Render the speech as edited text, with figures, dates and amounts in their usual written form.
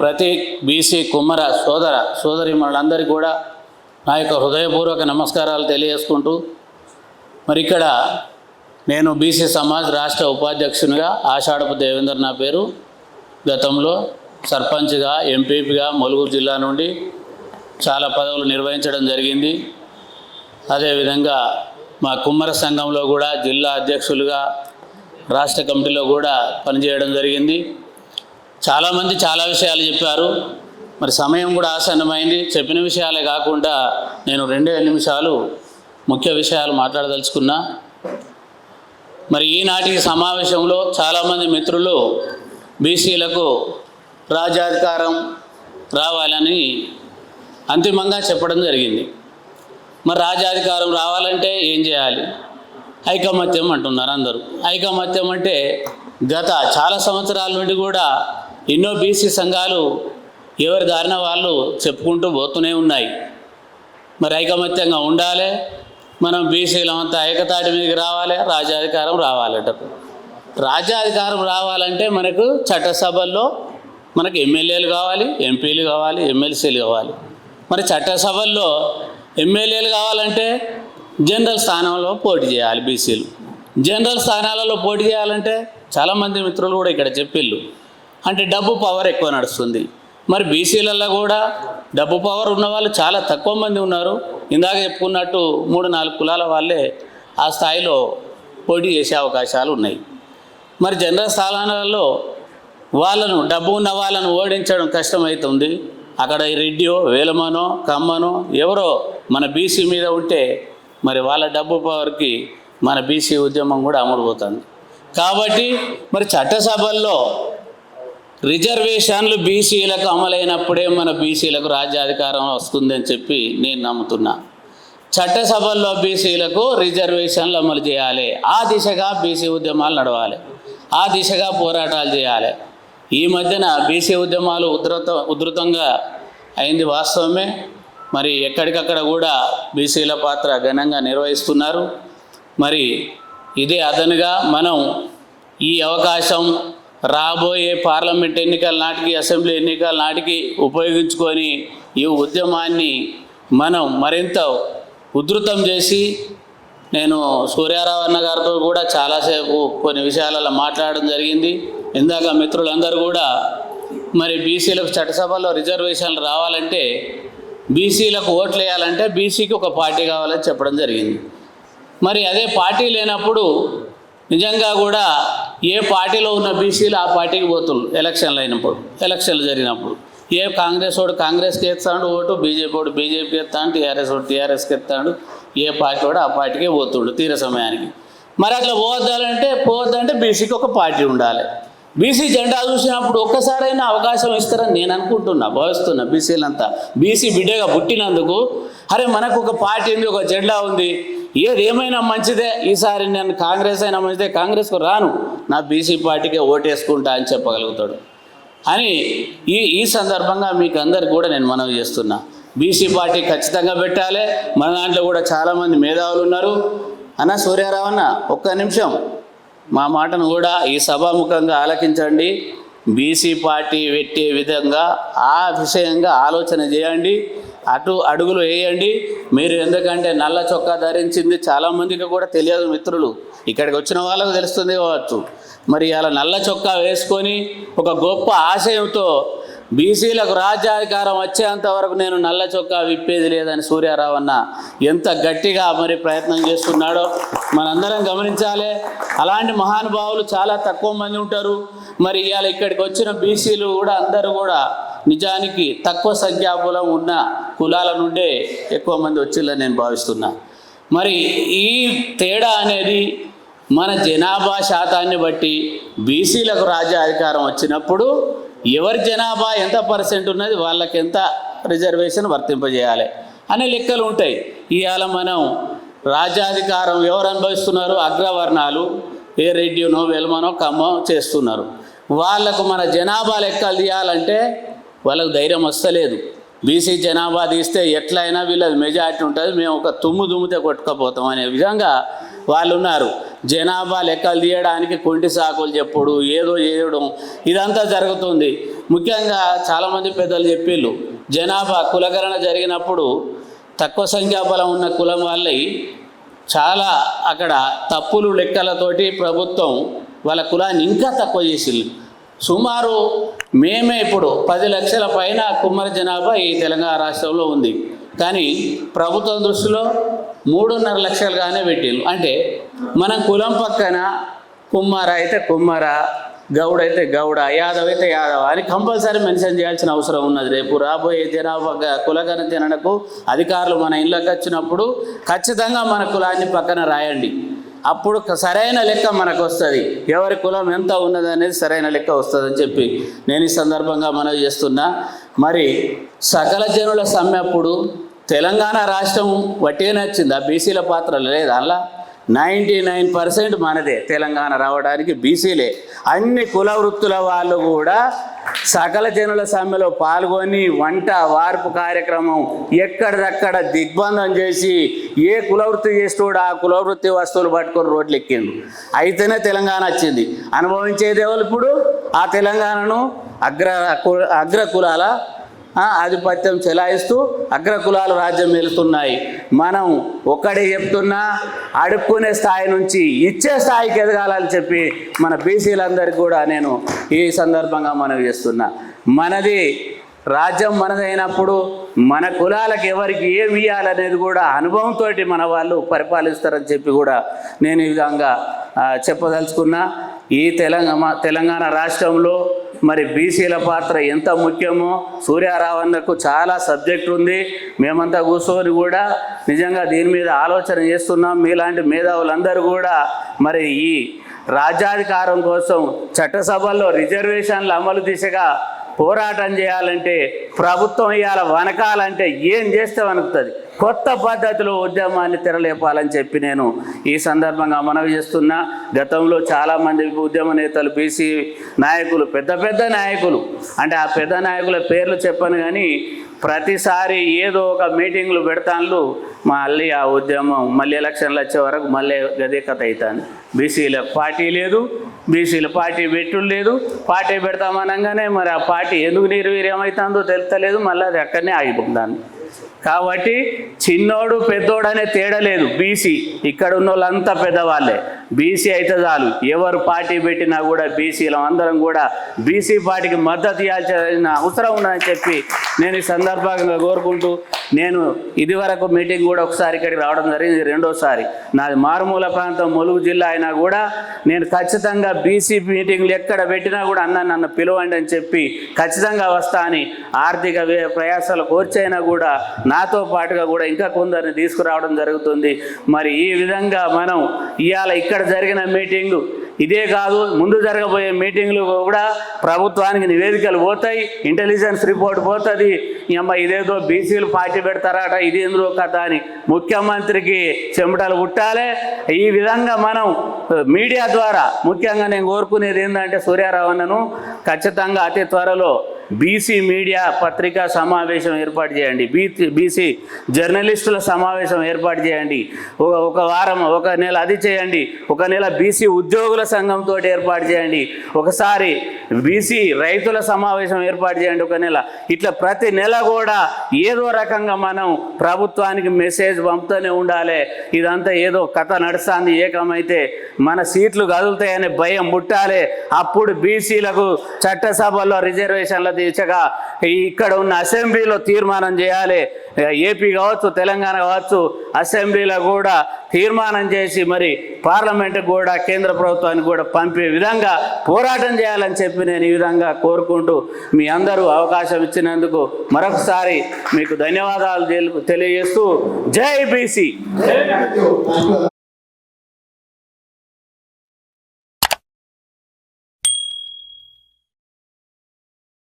ప్రతి బీసీ కుమ్మర సోదరీమణులందరికీ కూడా నా యొక్క హృదయపూర్వక నమస్కారాలు తెలియజేసుకుంటూ మరి ఇక్కడ నేను బీసీ సమాజ్ రాష్ట్ర ఉపాధ్యక్షునిగా ఆషాఢపు దేవేందర్ నా పేరు. గతంలో సర్పంచ్గా, ఎంపీపీగా ములుగు జిల్లా నుండి చాలా పదవులు నిర్వహించడం జరిగింది. అదేవిధంగా మా కుమ్మర సంఘంలో కూడా జిల్లా అధ్యక్షులుగా, రాష్ట్ర కమిటీలో కూడా పనిచేయడం జరిగింది. చాలామంది చాలా విషయాలు చెప్పారు. మరి సమయం కూడా ఆసన్నమైంది. చెప్పిన విషయాలే కాకుండా నేను 2 నిమిషాలు ముఖ్య విషయాలు మాట్లాడదలుచుకున్నా. మరి ఈనాటి సమావేశంలో చాలామంది మిత్రులు బీసీలకు రాజ్యాధికారం రావాలని అంతిమంగా చెప్పడం జరిగింది. మరి రాజ్యాధికారం రావాలంటే ఏం చేయాలి? ఐకమత్యం అంటున్నారు అందరూ. ఐకమత్యం అంటే గత చాలా సంవత్సరాల నుండి కూడా ఎన్నో బీసీ సంఘాలు ఎవరి దారిన వాళ్ళు చెప్పుకుంటూ పోతూనే ఉన్నాయి. మరి ఐకమత్యంగా ఉండాలి, మనం బీసీలమంతా ఏకతాటి మీదకి రావాలి, రాజ్యాధికారం రావాలట. రాజ్యాధికారం రావాలంటే మనకు చట్టసభల్లో మనకు ఎమ్మెల్యేలు కావాలి, ఎంపీలు కావాలి, ఎమ్మెల్సీలు కావాలి. మరి చట్టసభల్లో ఎమ్మెల్యేలు కావాలంటే జనరల్ స్థానంలో పోటీ చేయాలి బీసీలు. జనరల్ స్థానాలలో పోటీ చేయాలంటే చాలామంది మిత్రులు కూడా ఇక్కడ చెప్పిళ్ళు అంటే డబ్బు పవర్ ఎక్కువ నడుస్తుంది. మరి బీసీలలో కూడా డబ్బు పవర్ ఉన్నవాళ్ళు చాలా తక్కువ మంది ఉన్నారు. ఇందాక చెప్పుకున్నట్టు 3-4 కులాల వాళ్ళే ఆ స్థాయిలో పోటీ చేసే అవకాశాలు ఉన్నాయి. మరి జనరల్ స్థానాలలో వాళ్ళను డబ్బు ఉన్న వాళ్ళను ఓడించడం కష్టమవుతుంది. అక్కడ రెడ్డియో, వేలమనో, కమ్మనో ఎవరో మన బీసీ మీద ఉంటే మరి వాళ్ళ డబ్బు పవర్కి మన బీసీ ఉద్యమం కూడా అమలుపోతుంది. కాబట్టి మరి చట్టసభల్లో రిజర్వేషన్లు బీసీలకు అమలైనప్పుడే మన బీసీలకు రాజ్యాధికారం వస్తుందని చెప్పి నేను నమ్ముతున్నా. చట్టసభల్లో బీసీలకు రిజర్వేషన్లు అమలు చేయాలి. ఆ దిశగా బీసీ ఉద్యమాలు నడవాలి, ఆ దిశగా పోరాటాలు చేయాలి. ఈ మధ్యన బీసీ ఉద్యమాలు ఉధృతంగా అయింది వాస్తవమే. మరి ఎక్కడికక్కడ కూడా బీసీల పాత్ర ఘనంగా నిర్వహిస్తున్నారు. మరి ఇదే అదనుగా మనం ఈ అవకాశం రాబోయే పార్లమెంట్ ఎన్నికల నాటికి, అసెంబ్లీ ఎన్నికల నాటికి ఉపయోగించుకొని ఈ ఉద్యమాన్ని మనం మరింత ఉధృతం చేసి, నేను సూర్యారావు అన్న గారితో కూడా చాలాసేపు కొన్ని విషయాలలో మాట్లాడడం జరిగింది. ఇందాక మిత్రులందరూ కూడా మరి బీసీలకు చట్టసభలో రిజర్వేషన్లు రావాలంటే, బీసీలకు ఓట్లు వేయాలంటే బీసీకి ఒక పార్టీ కావాలని చెప్పడం జరిగింది. మరి అదే పార్టీ లేనప్పుడు నిజంగా కూడా ఏ పార్టీలో ఉన్న బీసీలు ఆ పార్టీకి పోతున్నారు. ఎలక్షన్లు అయినప్పుడు, ఎలక్షన్లు జరిగినప్పుడు ఏ కాంగ్రెస్ వాడు కాంగ్రెస్కి ఎత్తాడు ఓటు, బీజేపీ వాడు బీజేపీకి ఎత్తాడు, టీఆర్ఎస్ వాడు టీఆర్ఎస్కి ఎత్తాడు, ఏ పార్టీ వాడు ఆ పార్టీకే పోతుండు తీర సమయానికి. మరి అట్లా పోవద్దంటే బీసీకి ఒక పార్టీ ఉండాలి. బీసీ జెండా చూసినప్పుడు ఒక్కసారైనా అవకాశం ఇస్తారని నేను అనుకుంటున్నా, భావిస్తున్నా. బీసీలంతా బీసీ బిడ్డగా పుట్టినందుకు అరే మనకు ఒక పార్టీ ఉంది, ఒక జెండా ఉంది, ఏదేమైనా మంచిదే, ఈసారి నేను కాంగ్రెస్ అయినా మంచిదే, కాంగ్రెస్కు రాను, నా బీసీ పార్టీకే ఓటేసుకుంటా అని చెప్పగలుగుతాడు అని ఈ సందర్భంగా మీకు అందరికి కూడా నేను మనవి చేస్తున్నా. బీసీ పార్టీ ఖచ్చితంగా పెట్టాలి. మన దాంట్లో కూడా చాలామంది మేధావులు ఉన్నారు. అన్న సూర్యారావు అన్న, ఒక్క నిమిషం మా మాటను కూడా ఈ సభాముఖంగా ఆలకించండి. బీసీ పార్టీ పెట్టే విధంగా ఆ విషయంగా ఆలోచన చేయండి, అడుగులు వేయండి. మీరు ఎందుకంటే నల్ల చొక్కా ధరించింది చాలామందికి కూడా తెలియదు మిత్రులు, ఇక్కడికి వచ్చిన వాళ్ళకు తెలుస్తుంది కావచ్చు. మరి అలా నల్ల చొక్కా వేసుకొని ఒక గొప్ప ఆశయంతో బీసీలకు రాజ్యాధికారం వచ్చేంత వరకు నేను నల్ల చొక్కా విప్పేది లేదని సూర్యారావు అన్న ఎంత గట్టిగా మరి ప్రయత్నం చేస్తున్నాడో మనందరం గమనించాలి. అలాంటి మహానుభావులు చాలా తక్కువ మంది ఉంటారు. మరి ఇవాళ ఇక్కడికి వచ్చిన బీసీలు కూడా అందరూ కూడా నిజానికి తక్కువ సంఖ్యాబలం ఉన్న కులాల నుండే ఎక్కువ మంది వచ్చిందని నేను భావిస్తున్నా. మరి ఈ తేడా అనేది మన జనాభా శాతాన్ని బట్టి బీసీలకు రాజ్యాధికారం వచ్చినప్పుడు ఎవరి జనాభా ఎంత % ఉన్నది వాళ్ళకి ఎంత రిజర్వేషన్ వర్తింపజేయాలి అనే లెక్కలు ఉంటాయి. ఇవాళ మనం రాజ్యాధికారం ఎవరు అనుభవిస్తున్నారు? అగ్రవర్ణాలు, ఏ రెడ్డినో వెల్మనో కమ్మో చేస్తున్నారు. వాళ్లకు మన జనాభా లెక్కలు తీయాలంటే వాళ్ళకు ధైర్యం వస్తలేదు. బీసీ జనాభా తీస్తే ఎట్లయినా వీళ్ళది మెజారిటీ ఉంటుంది, మేము ఒక దుమ్మితే కొట్టుకపోతాం అనే విధంగా వాళ్ళు ఉన్నారు. జనాభా లెక్కలు తీయడానికి కొంటి సాకులు చెప్పుడు, ఏదో చేయడం ఇదంతా జరుగుతుంది. ముఖ్యంగా చాలామంది పెద్దలు చెప్పిళ్ళు, జనాభా కులగణన జరిగినప్పుడు తక్కువ సంఖ్యాబలం ఉన్న కులం వాళ్ళై చాలా అక్కడ తప్పులు లెక్కలతోటి ప్రభుత్వం వాళ్ళ కులాన్ని ఇంకా తక్కువ చేసిళ్ళు. సుమారు మేమే ఇప్పుడు 10 లక్షల పైన కుమ్మరి జనాభా ఈ తెలంగాణ రాష్ట్రంలో ఉంది. కానీ ప్రభుత్వం దృష్టిలో 3.5 లక్షలుగానే పెట్టిళ్ళు. అంటే మనం కులం పక్కన కుమ్మర అయితే కుమ్మర, గౌడ అయితే గౌడ, యాదవ్ అయితే యాదవ్ అని కంపల్సరీ మెన్షన్ చేయాల్సిన అవసరం ఉన్నది. రేపు రాబోయే జనాభా కులగణనకు అధికారులు మన ఇళ్ళకి వచ్చినప్పుడు ఖచ్చితంగా మన కులాన్ని పక్కన రాయండి. అప్పుడు సరైన లెక్క మనకు వస్తుంది, ఎవరి కులం ఎంత ఉన్నది అనేది సరైన లెక్క వస్తుందని చెప్పి నేను ఈ సందర్భంగా మనవి చేస్తున్నా. మరి సకల జనుల సమ్మె అప్పుడు తెలంగాణ రాష్ట్రం వట్టిగానే వచ్చింది, ఆ బీసీల పాత్ర లేదు. అలా 99% మనదే తెలంగాణ రావడానికి బీసీలే. అన్ని కుల వృత్తుల వాళ్ళు కూడా సకల జనుల సమ్మెలో పాల్గొని వంట వార్పు కార్యక్రమం ఎక్కడిదక్కడ దిగ్బంధం చేసి ఏ కులవృత్తి చేస్తూడు ఆ కులవృత్తి వస్తువులు పట్టుకొని రోడ్లు ఎక్కిండు. అయితేనే తెలంగాణ వచ్చింది. అనుభవించేది ఎవరు ఇప్పుడు? ఆ తెలంగాణను అగ్ర కులాల ఆధిపత్యం చెలాయిస్తూ అగ్రకులాలు రాజ్యం వెళుతున్నాయి. మనం ఒక్కడే చెప్తున్నా, అడుక్కునే స్థాయి నుంచి ఇచ్చే స్థాయికి ఎదగాలని చెప్పి మన బీసీలందరికీ కూడా నేను ఈ సందర్భంగా మనవి చేస్తున్నా. మనది రాజ్యం మనదైనప్పుడు మన కులాలకు ఎవరికి ఏమి ఇవ్వాలనేది కూడా అనుభవంతో మన వాళ్ళు పరిపాలిస్తారని చెప్పి కూడా నేను ఈ విధంగా చెప్పదలుచుకున్నా. ఈ తెలంగాణ రాష్ట్రంలో మరి బీసీల పాత్ర ఎంత ముఖ్యమో సూర్యారావన్నకు చాలా సబ్జెక్ట్ ఉంది. మేమంతా కూర్చొని కూడా నిజంగా దీని మీద ఆలోచన చేస్తున్నాం. మీలాంటి మేధావులందరూ కూడా మరి ఈ రాజ్యాధికారం కోసం చట్టసభల్లో రిజర్వేషన్ల అమలు దిశగా పోరాటం చేయాలంటే, ప్రభుత్వం ఇవాళ వనకాలంటే ఏం చేస్తే వణుకుతుంది. కొత్త పద్ధతిలో ఉద్యమాన్ని తెరలేపాలని చెప్పి నేను ఈ సందర్భంగా మనవి చేస్తున్నా. గతంలో చాలామంది ఉద్యమ నేతలు, బీసీ నాయకులు, పెద్ద నాయకులు, అంటే ఆ పెద్ద నాయకుల పేర్లు చెప్పను కానీ ప్రతిసారి ఏదో ఒక మీటింగ్లు పెడతాను, మళ్ళీ ఆ ఉద్యమం మళ్ళీ ఎలక్షన్లు వచ్చే వరకు మళ్ళీ గదే కథ అవుతాను. బీసీల పార్టీ లేదు, బీసీల పార్టీ పెట్టుడు లేదు. పార్టీ పెడతామనగానే మరి ఆ పార్టీ ఎందుకు నిర్వీర్యమవుతుందో తెలుస్తలేదు, మళ్ళీ అది అక్కడనే ఆగిపోతాను. కాబట్టి చిన్నోడు పెద్దోడు అనే తేడా లేదు. బీసీ ఇక్కడ ఉన్న వాళ్ళంతా పెద్దవాళ్ళే. బీసీ అయితే చాలు, ఎవరు పార్టీ పెట్టినా కూడా బీసీలం అందరం కూడా బీసీ పార్టీకి మద్దతు ఇవ్వాల్సిన అవసరం ఉందని చెప్పి నేను ఈ సందర్భంగా కోరుకుంటూ, నేను ఇదివరకు మీటింగ్ కూడా ఒకసారి ఇక్కడికి రావడం జరిగింది, రెండోసారి. నాది మారుమూల ప్రాంతం ములుగు జిల్లా అయినా కూడా నేను ఖచ్చితంగా బీసీ మీటింగ్లు ఎక్కడ పెట్టినా కూడా నన్ను పిలవండి అని చెప్పి ఖచ్చితంగా వస్తా అని ఆర్థిక ప్రయాసాలు కోర్చైనా కూడా నాతో పాటుగా కూడా ఇంకా కొందరిని తీసుకురావడం జరుగుతుంది. మరి ఈ విధంగా మనం ఇవాళ ఇక్కడ జరిగిన మీటింగు ఇదే కాదు, ముందు జరగబోయే మీటింగ్లు కూడా ప్రభుత్వానికి నివేదికలు పోతాయి, ఇంటెలిజెన్స్ రిపోర్ట్ పోతుంది. ఇదేదో బీసీలు పార్టీ పెడతారట, ఇది ఎందులో కథ అని ముఖ్యమంత్రికి చెమటలు పుట్టాలి. ఈ విధంగా మనం మీడియా ద్వారా ముఖ్యంగా నేను కోరుకునేది ఏంటంటే, సూర్యారావన్నను ఖచ్చితంగా అతి త్వరలో బీసీ మీడియా పత్రికా సమావేశం ఏర్పాటు చేయండి, బీసీ జర్నలిస్టుల సమావేశం ఏర్పాటు చేయండి. ఒక వారం, ఒక నెల అది చేయండి, ఒక నెల బీసీ ఉద్యోగుల సంఘంతో ఏర్పాటు చేయండి, ఒకసారి బీసీ రైతుల సమావేశం ఏర్పాటు చేయండి ఒక నెల. ఇట్లా ప్రతి నెల కూడా ఏదో రకంగా మనం ప్రభుత్వానికి మెసేజ్ పంపుతూనే ఉండాలి. ఇదంతా ఏదో కథ నడుస్తుంది, ఏకమైతే మన సీట్లు కదులుతాయనే భయం ముట్టాలి. అప్పుడు బీసీలకు చట్టసభల్లో రిజర్వేషన్ల దిశగా ఇక్కడ ఉన్న అసెంబ్లీలో తీర్మానం చేయాలి. ఏపీ కావచ్చు, తెలంగాణ కావచ్చు, అసెంబ్లీలో కూడా తీర్మానం చేసి మరి పార్లమెంటుకు కూడా కేంద్ర ప్రభుత్వానికి కూడా పంపే విధంగా పోరాటం చేయాలని చెప్పి నేను ఈ విధంగా కోరుకుంటూ మీ అందరూ అవకాశం ఇచ్చినందుకు మరొకసారి మీకు ధన్యవాదాలు తెలియజేస్తూ జై బీసీ.